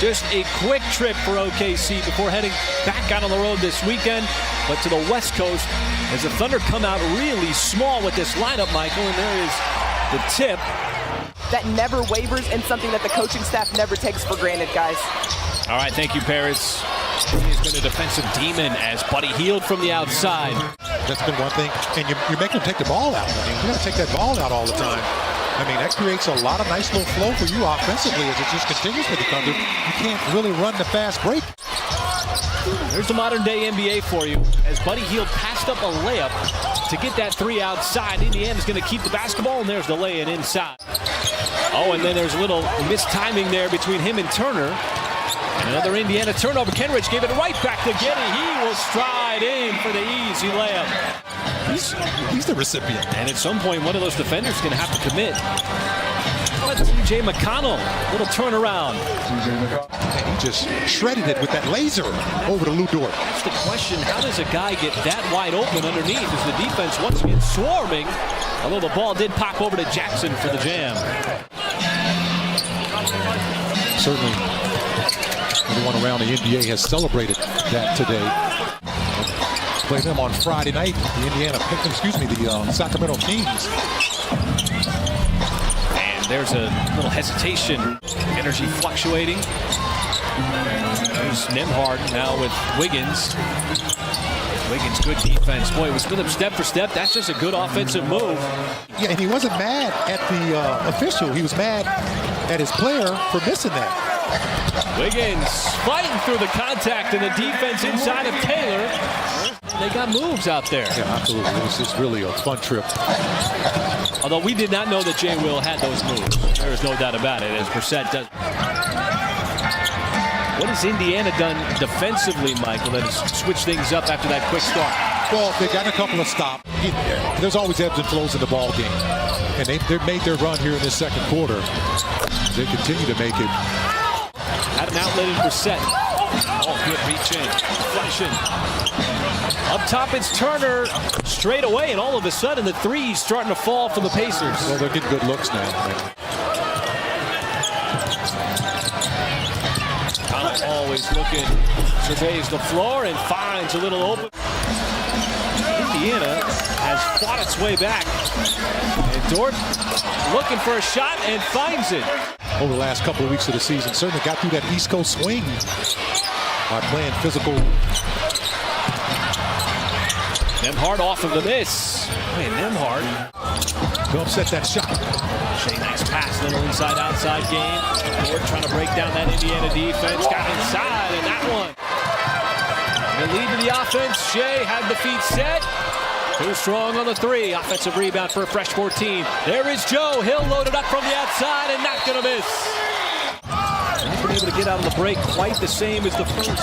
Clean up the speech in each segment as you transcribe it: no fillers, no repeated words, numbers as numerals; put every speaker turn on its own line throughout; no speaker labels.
Just a quick trip for OKC before heading back out on the road this weekend, but to the West Coast as the Thunder come out really small with this lineup, Michael, and there is the tip.
That never wavers and something that the coaching staff never takes for granted, guys.
All right, thank you, Paris. He has been a defensive demon as Buddy Hield from the outside.
That's been one thing, and you're making him take the ball out. I mean, you got to take that ball out all the time. I mean, that creates a lot of nice little flow for you offensively as it just continues for the Thunder. You can't really run the fast break.
There's the modern-day NBA for you as Buddy Hield passed up a layup to get that three outside. Indiana's going to keep the basketball, and there's the lay-in inside. Oh, and then there's a little mistiming there between him and Turner. And another Indiana turnover. Kenrich gave it right back to Giddey. He will stride in for the easy layup.
He's the recipient.
And at some point, one of those defenders is going to have to commit. TJ McConnell, little turnaround.
And he just shredded it with that laser over to Lou Dort.
That's the question. How does a guy get that wide open underneath as the defense once again swarming? Although the ball did pop over to Jackson for the jam.
Certainly, everyone around the NBA has celebrated that today. Play them on Friday night. The Sacramento Kings.
And there's a little hesitation. Energy fluctuating. There's Nembhard now with Wiggins. Wiggins, good defense. Boy, it was with him step for step. That's just a good offensive move.
Yeah, and he wasn't mad at the official. He was mad at his player for missing that.
Wiggins fighting through the contact and the defense inside of Taylor. They got moves out there.
Yeah, absolutely. This is really a fun trip.
Although we did not know that Jay Will had those moves. There is no doubt about it, as Brissett does. What has Indiana done defensively, Michael, that has switched things up after that quick start?
Well, they got a couple of stops. There's always ebbs and flows in the ball game. And they made their run here in this second quarter. They continue to make it.
Had an outlet in Brissett. Oh, good reach in. Deflection. Up top, it's Turner straight away, and all of a sudden, the three's starting to fall for the Pacers.
Well, they're getting good looks now.
Connell always looking, surveys the floor and finds a little open. Indiana has fought its way back. And Dort looking for a shot and finds it.
Over the last couple of weeks of the season, certainly got through that East Coast swing by playing physical.
Nembhard off of the miss. Man, Nembhard.
Don't upset that shot.
Shea, nice pass, little inside-outside game. Dort trying to break down that Indiana defense. Got inside, and that one. The lead to the offense. Shea had the feet set. Too strong on the three. Offensive rebound for a fresh 14. There is Joe. Hill loaded up from the outside and not going to miss. Not been able to get out of the break quite the same as the first.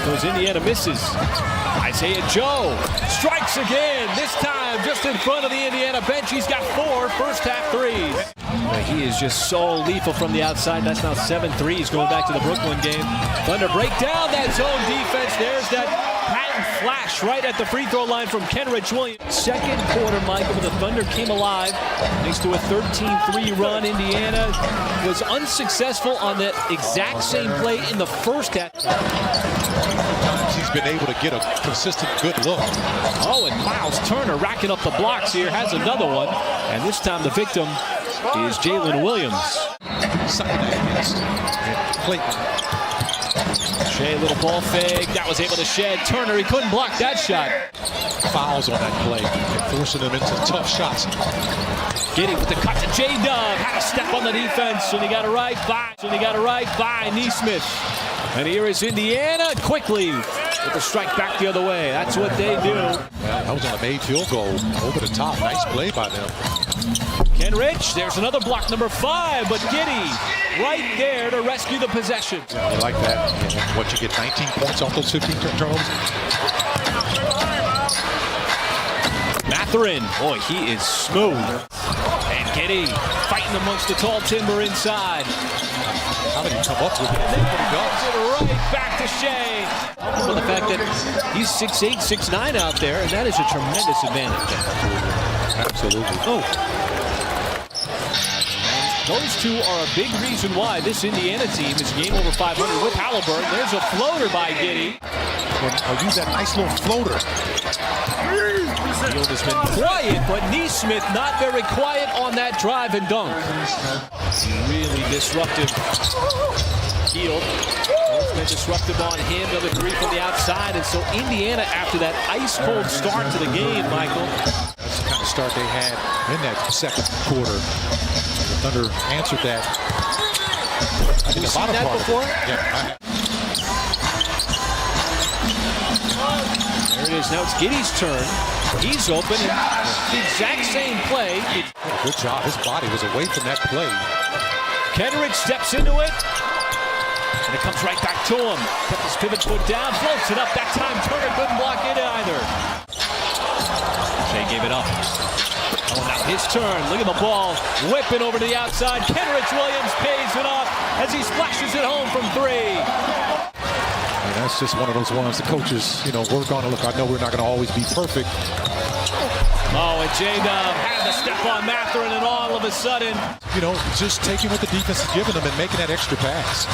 Because Indiana misses. Isaiah Joe strikes again. This time just in front of the Indiana bench. He's got 4 first-half threes. He is just so lethal from the outside. That's now 7 threes going back to the Brooklyn game. Thunder break down that zone defense. There's that patent flash right at the free throw line from Kenrich Williams. Second quarter, Michael, the Thunder came alive thanks to a 13-3 run. Indiana was unsuccessful on that exact same play in the first half.
He's been able to get a consistent good look.
Oh, and Miles Turner racking up the blocks here, has another one. And this time the victim is Jalen Williams.
Clayton.
Shea, little ball fake. That was able to shed. Turner, he couldn't block that shot.
Fouls on that play, forcing them into tough shots.
Giddey with the cut to J-Dub. Had a step on the defense, and he got it right by Nesmith. And here is Indiana quickly with the strike back the other way. That's what they do.
That was on a made field goal over the top. Nice play by them.
Kenrich, there's another block, number 5, but Giddey right there to rescue the possession.
I like that. What, you get 19 points off those 15 turnovers?
Mathurin, boy, he is smooth. And Giddey fighting amongst the tall timber inside.
How did he come up with it? And then he
does it right back to Shea. For the fact that he's 6'8", 6'9" out there, and that is a tremendous advantage.
Absolutely.
Oh. Those two are a big reason why this Indiana team is game over 500 with Halliburton. There's a floater by Giddey.
I'll use that nice little floater.
Field has been quiet, but Nesmith not very quiet on that drive and dunk. Really disruptive. Hield. It's been disruptive on him. Another three from the outside. And so Indiana, after that ice-cold start to the game, Michael.
That's the kind of start they had in that second quarter. The Thunder answered that.
Have you seen that before?
Yeah.
There it is. Now it's Giddey's turn. He's open. And the exact same play.
Good job. His body was away from that play.
Kenrich steps into it. And it comes right back to him. Kept his pivot foot down. Floats it up. That time Turner couldn't block it either. Shea gave it up. Oh, now his turn. Look at the ball. Whipping over to the outside. Kenrich Williams pays it off as he splashes it home from three.
And that's just one of those ones the coaches, work on. Look, I know we're not going to always be perfect.
Oh, and J-Dub had the step on Mathurin, and all of a sudden,
just taking what the defense is giving them and making that extra pass.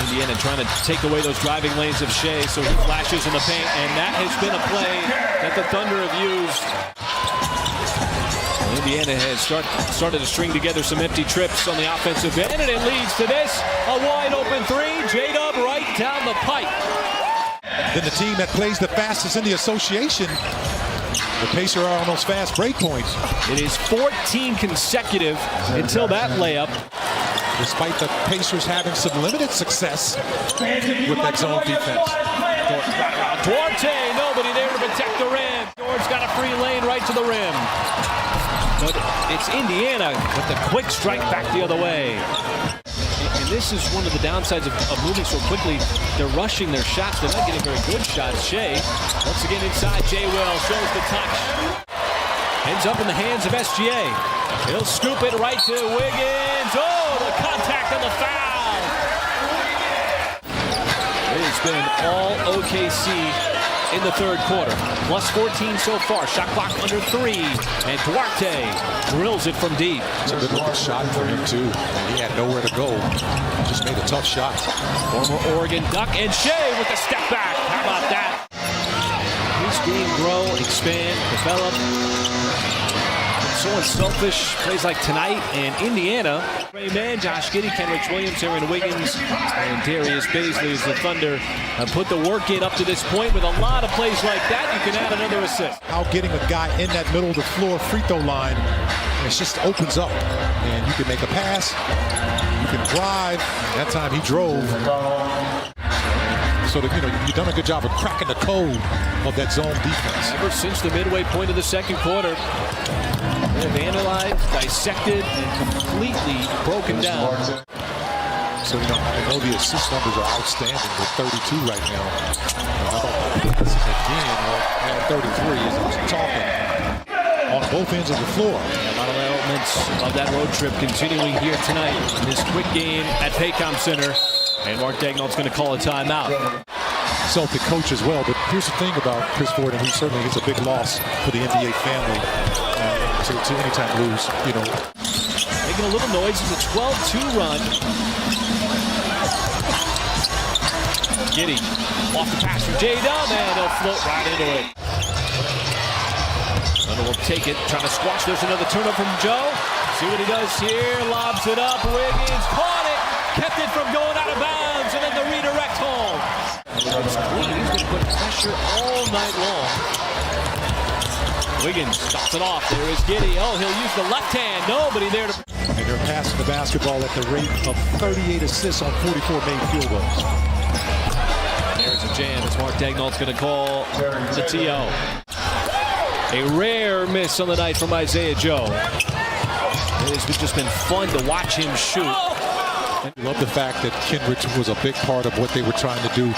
Indiana trying to take away those driving lanes of Shea, so he flashes in the paint, and that has been a play that the Thunder have used. Indiana has started to string together some empty trips on the offensive end, and it leads to this, a wide open three. J-Dub right down the pipe.
Then the team that plays the fastest in the association, the Pacers are on those fast break points.
It is 14 consecutive until that layup.
Despite the Pacers having some limited success with that zone defense.
Duarte, nobody there to protect the rim. George's got a free lane right to the rim. But it's Indiana with the quick strike back the other way. And this is one of the downsides of moving so quickly. They're rushing their shots. They're not getting very good shots. Shea, once again inside, J. Will shows the touch. Ends up in the hands of SGA. He'll scoop it right to Wiggins. Oh, the contact and the foul. It has been all OKC in the third quarter. Plus 14 so far. Shot clock under 3. And Duarte drills it from deep.
It's a good looking shot for him too. And he had nowhere to go. Just made a tough shot.
Former Oregon Duck, and Shea with the step back. How about that? His game grow, expand, develop. So unselfish plays like tonight, and Indiana. Ray Mann, Josh Giddey, Kenrich Williams, Aaron Wiggins, and Darius Baisley as the Thunder have put the work in up to this point. With a lot of plays like that, you can add another assist.
How getting a guy in that middle of the floor free throw line, it just opens up, and you can make a pass, you can drive. That time he drove. So that, you've done a good job of cracking the code of that zone defense.
Ever since the midway point of the second quarter, they've analyzed, dissected, and completely broken down.
So, I know the assist numbers are outstanding with 32 right now. How about again at 33 as I was talking on both ends of the floor.
A lot of elements of that road trip continuing here tonight in this quick game at Paycom Center. And Mark Daigneault's going to call a timeout.
Celtic coach as well, but here's the thing about Chris Ford, and he certainly is a big loss for the NBA family to anytime lose,
Making a little noise. It's a 12-2 run. Giddey off the pass from J-Dub, and he'll float right into it. Thunder will take it, trying to squash. There's another turnover from Joe. See what he does here. Lobs it up. Wiggins caught it. Kept it from going out of bounds, and then the redirect home. It's clean. He's going to put pressure all night long. Wiggins stops it off. There is Giddey. Oh, he'll use the left hand. Nobody there to...
And they're passing the basketball at the rate of 38 assists on 44 made field goals.
There's a jam as Mark Daigneault's going to call the TO. A rare miss on the night from Isaiah Joe. It has just been fun to watch him shoot.
I love the fact that Kenrich was a big part of what they were trying to do.